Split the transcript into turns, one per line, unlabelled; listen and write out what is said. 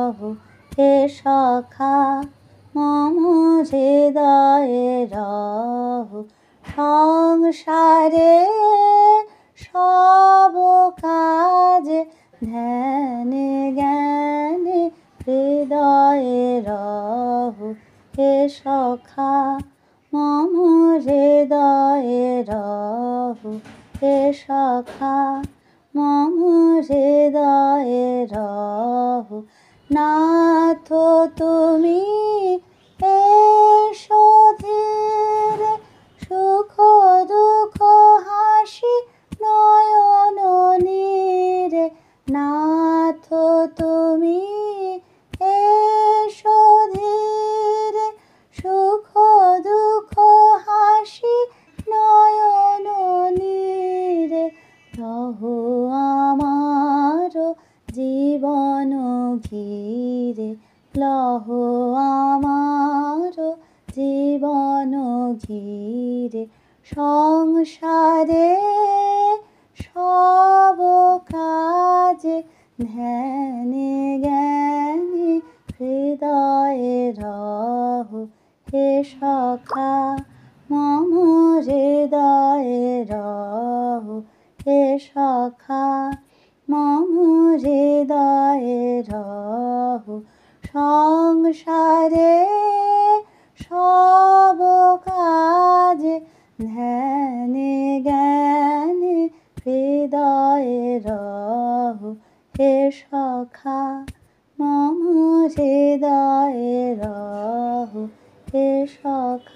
রহু হে সখা মম হৃদয়ে রহু সংসারে সব কাজে ধ্যানে জ্ঞানে হৃদয়ে রহু হে সখা মম হৃদয়ে রহু হে সখা মম হৃদয়ে রহু নাথ তুমি এসো ধীরে সুখ দুঃখ হাসি নয়ন নীরে নাথ তুমি এসো ধীরে সুখ দুঃখ হাসি নয়ন নীরে রহু আমার জীবন ঘিরে লহ আমার জীবন ঘিরে সংসারে সব কাজে ধ্যানে জ্ঞানে হৃদয়ে রহু হে সখা মম হৃদয়ে রহু হে সখা মম হৃদয়ে রহু সংসারে সব কাজে ধ্যানে জ্ঞানে হৃদয়ে রহু হে সখা মম হৃদয়ে রহু হে সখা।